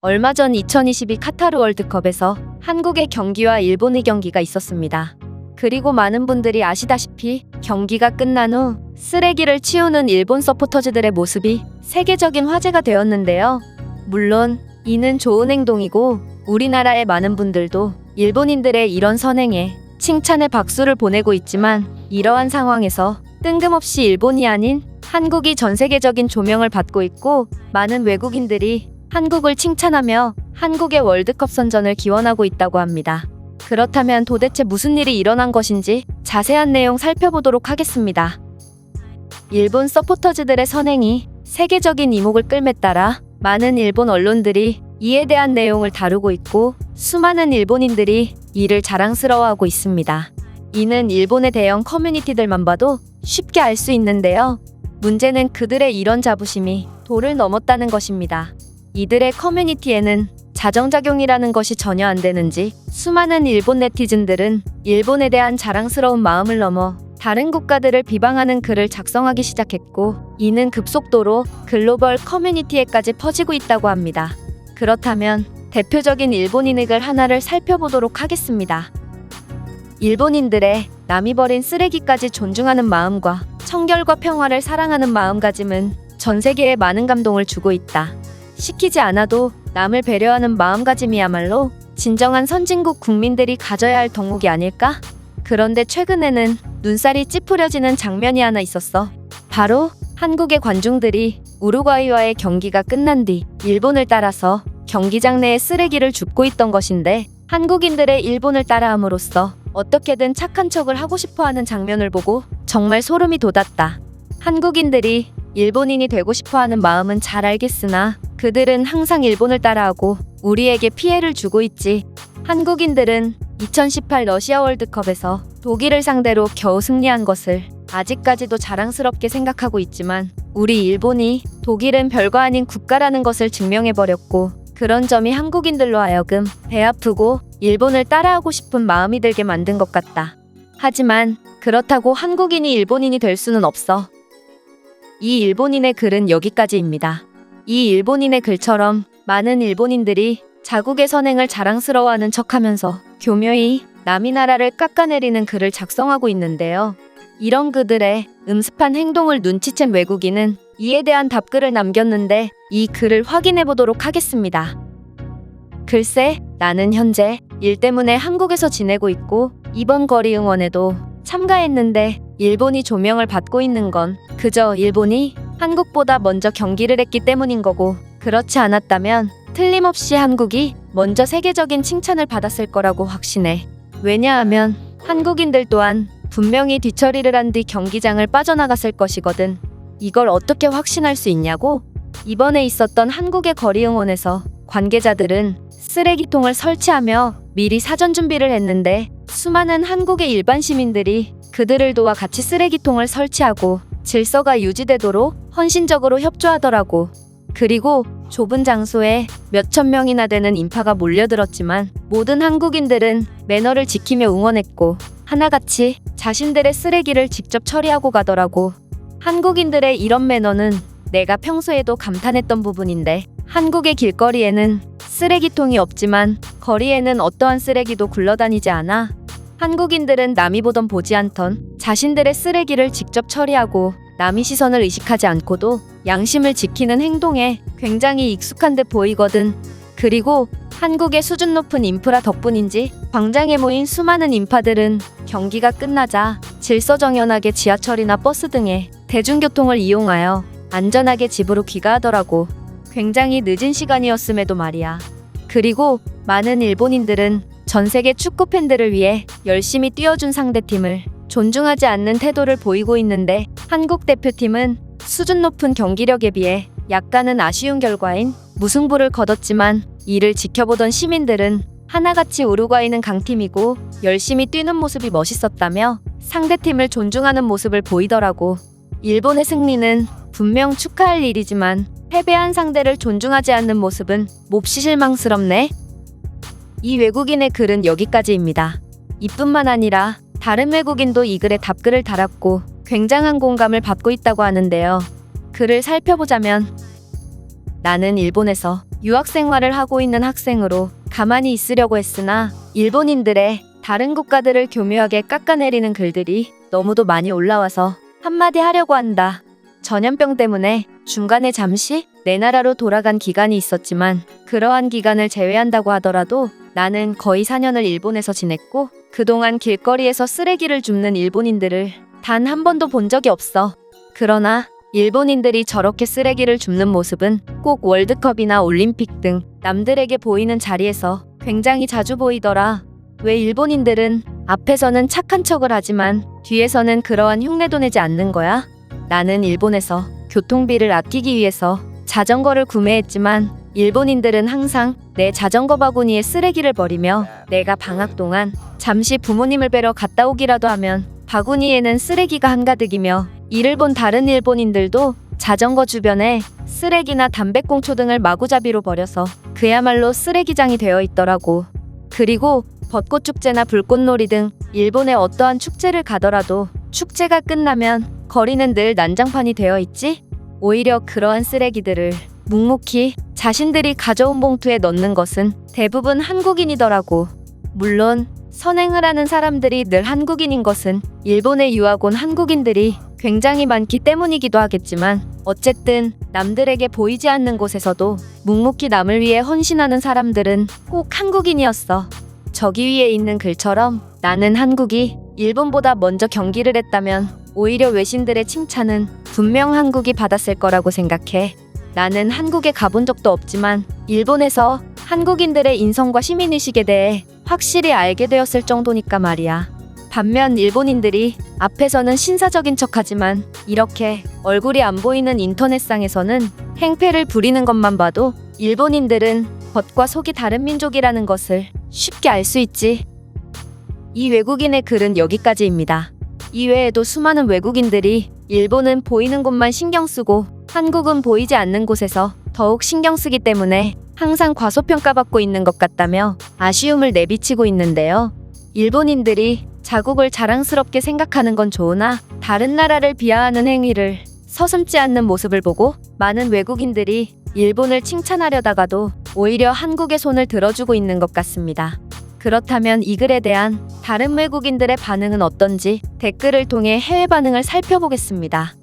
얼마 전 2022 카타르 월드컵에서 한국의 경기와 일본의 경기가 있었습니다. 그리고 많은 분들이 아시다시피 경기가 끝난 후 쓰레기를 치우는 일본 서포터즈들의 모습이 세계적인 화제가 되었는데요. 물론 이는 좋은 행동이고 우리나라의 많은 분들도 일본인들의 이런 선행에 칭찬의 박수를 보내고 있지만, 이러한 상황에서 뜬금없이 일본이 아닌 한국이 전 세계적인 조명을 받고 있고, 많은 외국인들이 한국을 칭찬하며 한국의 월드컵 선전을 기원하고 있다고 합니다. 그렇다면 도대체 무슨 일이 일어난 것인지 자세한 내용 살펴보도록 하겠습니다. 일본 서포터즈들의 선행이 세계적인 이목을 끌매 따라 많은 일본 언론들이 이에 대한 내용을 다루고 있고, 수많은 일본인들이 이를 자랑스러워하고 있습니다. 이는 일본의 대형 커뮤니티들만 봐도 쉽게 알 수 있는데요. 문제는 그들의 이런 자부심이 도를 넘었다는 것입니다. 이들의 커뮤니티에는 자정작용이라는 것이 전혀 안 되는지 수많은 일본 네티즌들은 일본에 대한 자랑스러운 마음을 넘어 다른 국가들을 비방하는 글을 작성하기 시작했고, 이는 급속도로 글로벌 커뮤니티에까지 퍼지고 있다고 합니다. 그렇다면 대표적인 일본인의 글 하나를 살펴보도록 하겠습니다. 일본인들의 남이 버린 쓰레기까지 존중하는 마음과 청결과 평화를 사랑하는 마음가짐은 전 세계에 많은 감동을 주고 있다. 시키지 않아도 남을 배려하는 마음가짐이야말로 진정한 선진국 국민들이 가져야 할 덕목이 아닐까? 그런데 최근에는 눈살이 찌푸려지는 장면이 하나 있었어. 바로 한국의 관중들이 우루과이와의 경기가 끝난 뒤 일본을 따라서 경기장 내에 쓰레기를 줍고 있던 것인데, 한국인들의 일본을 따라함으로써 어떻게든 착한 척을 하고 싶어하는 장면을 보고 정말 소름이 돋았다. 한국인들이 일본인이 되고 싶어하는 마음은 잘 알겠으나 그들은 항상 일본을 따라하고 우리에게 피해를 주고 있지. 한국인들은 2018 러시아 월드컵에서 독일을 상대로 겨우 승리한 것을 아직까지도 자랑스럽게 생각하고 있지만, 우리 일본이 독일은 별거 아닌 국가라는 것을 증명해버렸고, 그런 점이 한국인들로 하여금 배 아프고 일본을 따라하고 싶은 마음이 들게 만든 것 같다. 하지만 그렇다고 한국인이 일본인이 될 수는 없어. 이 일본인의 글은 여기까지입니다. 이 일본인의 글처럼 많은 일본인들이 자국의 선행을 자랑스러워하는 척하면서 교묘히 남이 나라를 깎아내리는 글을 작성하고 있는데요. 이런 그들의 음습한 행동을 눈치챈 외국인은 이에 대한 답글을 남겼는데, 이 글을 확인해 보도록 하겠습니다. 글쎄, 나는 현재 일 때문에 한국에서 지내고 있고 이번 거리 응원에도 참가했는데, 일본이 조명을 받고 있는 건 그저 일본이 한국보다 먼저 경기를 했기 때문인 거고, 그렇지 않았다면 틀림없이 한국이 먼저 세계적인 칭찬을 받았을 거라고 확신해. 왜냐하면 한국인들 또한 분명히 뒤처리를 한 뒤 경기장을 빠져나갔을 것이거든. 이걸 어떻게 확신할 수 있냐고? 이번에 있었던 한국의 거리 응원에서 관계자들은 쓰레기통을 설치하며 미리 사전 준비를 했는데, 수많은 한국의 일반 시민들이 그들을 도와 같이 쓰레기통을 설치하고 질서가 유지되도록 헌신적으로 협조하더라고. 그리고 좁은 장소에 몇천 명이나 되는 인파가 몰려들었지만 모든 한국인들은 매너를 지키며 응원했고 하나같이 자신들의 쓰레기를 직접 처리하고 가더라고. 한국인들의 이런 매너는 내가 평소에도 감탄했던 부분인데, 한국의 길거리에는 쓰레기통이 없지만 거리에는 어떠한 쓰레기도 굴러다니지 않아. 한국인들은 남이 보던 보지 않던 자신들의 쓰레기를 직접 처리하고 남의 시선을 의식하지 않고도 양심을 지키는 행동에 굉장히 익숙한 듯 보이거든. 그리고 한국의 수준 높은 인프라 덕분인지 광장에 모인 수많은 인파들은 경기가 끝나자 질서정연하게 지하철이나 버스 등의 대중교통을 이용하여 안전하게 집으로 귀가하더라고. 굉장히 늦은 시간이었음에도 말이야. 그리고 많은 일본인들은 전 세계 축구 팬들을 위해 열심히 뛰어준 상대팀을 존중하지 않는 태도를 보이고 있는데, 한국 대표팀은 수준 높은 경기력에 비해 약간은 아쉬운 결과인 무승부를 거뒀지만, 이를 지켜보던 시민들은 하나같이 우루과이는 강팀이고 열심히 뛰는 모습이 멋있었다며 상대팀을 존중하는 모습을 보이더라고. 일본의 승리는 분명 축하할 일이지만 패배한 상대를 존중하지 않는 모습은 몹시 실망스럽네. 이 외국인의 글은 여기까지입니다. 이뿐만 아니라 다른 외국인도 이 글에 답글을 달았고 굉장한 공감을 받고 있다고 하는데요. 글을 살펴보자면 나는 일본에서 유학 생활을 하고 있는 학생으로 가만히 있으려고 했으나 일본인들의 다른 국가들을 교묘하게 깎아내리는 글들이 너무도 많이 올라와서 한마디 하려고 한다. 전염병 때문에 중간에 잠시 내 나라로 돌아간 기간이 있었지만 그러한 기간을 제외한다고 하더라도 나는 거의 4년을 일본에서 지냈고 그동안 길거리에서 쓰레기를 줍는 일본인들을 단 한 번도 본 적이 없어. 그러나 일본인들이 저렇게 쓰레기를 줍는 모습은 꼭 월드컵이나 올림픽 등 남들에게 보이는 자리에서 굉장히 자주 보이더라. 왜 일본인들은 앞에서는 착한 척을 하지만 뒤에서는 그러한 흉내도 내지 않는 거야? 나는 일본에서 교통비를 아끼기 위해서 자전거를 구매했지만 일본인들은 항상 내 자전거 바구니에 쓰레기를 버리며 내가 방학 동안 잠시 부모님을 뵈러 갔다 오기라도 하면 바구니에는 쓰레기가 한가득이며 이를 본 다른 일본인들도 자전거 주변에 쓰레기나 담배꽁초 등을 마구잡이로 버려서 그야말로 쓰레기장이 되어 있더라고. 그리고 벚꽃축제나 불꽃놀이 등 일본의 어떠한 축제를 가더라도 축제가 끝나면 거리는 늘 난장판이 되어 있지? 오히려 그러한 쓰레기들을 묵묵히 자신들이 가져온 봉투에 넣는 것은 대부분 한국인이더라고. 물론 선행을 하는 사람들이 늘 한국인인 것은 일본에 유학 온 한국인들이 굉장히 많기 때문이기도 하겠지만 어쨌든 남들에게 보이지 않는 곳에서도 묵묵히 남을 위해 헌신하는 사람들은 꼭 한국인이었어. 저기 위에 있는 글처럼 나는 한국이 일본보다 먼저 경기를 했다면 오히려 외신들의 칭찬은 분명 한국이 받았을 거라고 생각해. 나는 한국에 가본 적도 없지만 일본에서 한국인들의 인성과 시민의식에 대해 확실히 알게 되었을 정도니까 말이야. 반면 일본인들이 앞에서는 신사적인 척하지만 이렇게 얼굴이 안 보이는 인터넷상에서는 행패를 부리는 것만 봐도 일본인들은 겉과 속이 다른 민족이라는 것을 쉽게 알 수 있지. 이 외국인의 글은 여기까지입니다. 이외에도 수많은 외국인들이 일본은 보이는 곳만 신경 쓰고 한국은 보이지 않는 곳에서 더욱 신경 쓰기 때문에 항상 과소평가받고 있는 것 같다며 아쉬움을 내비치고 있는데요. 일본인들이 자국을 자랑스럽게 생각하는 건 좋으나 다른 나라를 비하하는 행위를 서슴지 않는 모습을 보고 많은 외국인들이 일본을 칭찬하려다가도 오히려 한국의 손을 들어주고 있는 것 같습니다. 그렇다면 이 글에 대한 다른 외국인들의 반응은 어떤지 댓글을 통해 해외 반응을 살펴보겠습니다.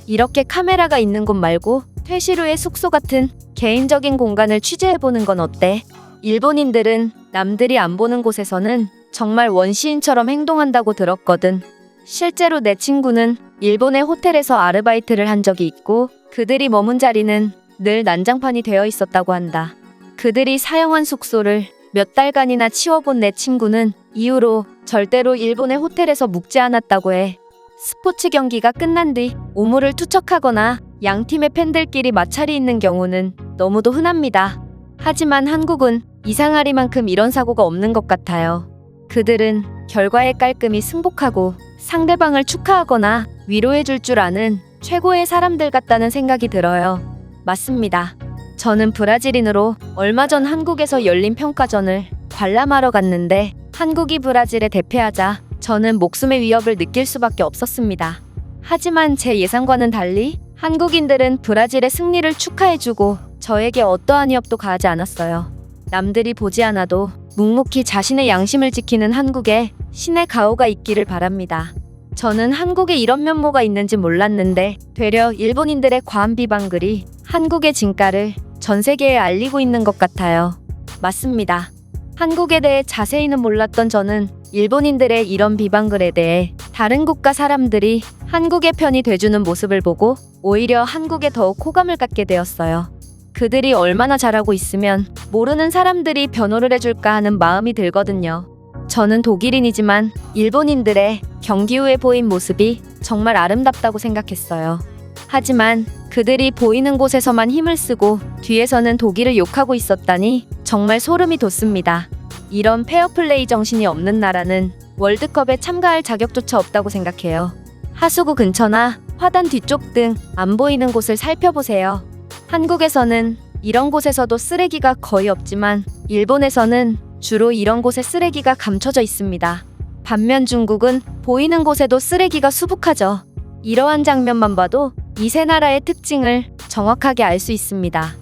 이렇게 카메라가 있는 곳 말고 퇴실 후의 숙소 같은 개인적인 공간을 취재해보는 건 어때? 일본인들은 남들이 안 보는 곳에서는 정말 원시인처럼 행동한다고 들었거든. 실제로 내 친구는 일본의 호텔에서 아르바이트를 한 적이 있고 그들이 머문 자리는 늘 난장판이 되어 있었다고 한다. 그들이 사용한 숙소를 몇 달간이나 치워본 내 친구는 이후로 절대로 일본의 호텔에서 묵지 않았다고 해. 스포츠 경기가 끝난 뒤 오물을 투척하거나 양팀의 팬들끼리 마찰이 있는 경우는 너무도 흔합니다. 하지만 한국은 이상하리만큼 이런 사고가 없는 것 같아요. 그들은 결과에 깔끔히 승복하고 상대방을 축하하거나 위로해줄 줄 아는 최고의 사람들 같다는 생각이 들어요. 맞습니다. 저는 브라질인으로 얼마 전 한국에서 열린 평가전을 관람하러 갔는데 한국이 브라질에 대패하자 저는 목숨의 위협을 느낄 수밖에 없었습니다. 하지만 제 예상과는 달리 한국인들은 브라질의 승리를 축하해주고 저에게 어떠한 위협도 가하지 않았어요. 남들이 보지 않아도 묵묵히 자신의 양심을 지키는 한국에 신의 가호가 있기를 바랍니다. 저는 한국에 이런 면모가 있는지 몰랐는데 되려 일본인들의 과한 비방글이 한국의 진가를 전 세계에 알리고 있는 것 같아요. 맞습니다. 한국에 대해 자세히는 몰랐던 저는 일본인들의 이런 비방글에 대해 다른 국가 사람들이 한국의 편이 돼주는 모습을 보고 오히려 한국에 더욱 호감을 갖게 되었어요. 그들이 얼마나 잘하고 있으면 모르는 사람들이 변호를 해줄까 하는 마음이 들거든요. 저는 독일인이지만 일본인들의 경기 후에 보인 모습이 정말 아름답다고 생각했어요. 하지만 그들이 보이는 곳에서만 힘을 쓰고 뒤에서는 독일을 욕하고 있었다니 정말 소름이 돋습니다. 이런 페어플레이 정신이 없는 나라는 월드컵에 참가할 자격조차 없다고 생각해요. 하수구 근처나 화단 뒤쪽 등 안 보이는 곳을 살펴보세요. 한국에서는 이런 곳에서도 쓰레기가 거의 없지만 일본에서는 주로 이런 곳에 쓰레기가 감춰져 있습니다. 반면 중국은 보이는 곳에도 쓰레기가 수북하죠. 이러한 장면만 봐도 이 세 나라의 특징을 정확하게 알 수 있습니다.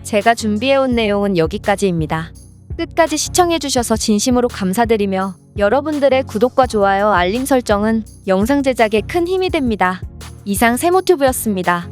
제가 준비해온 내용은 여기까지입니다. 끝까지 시청해주셔서 진심으로 감사드리며 여러분들의 구독과 좋아요, 알림 설정은 영상 제작에 큰 힘이 됩니다. 이상 세모튜브였습니다.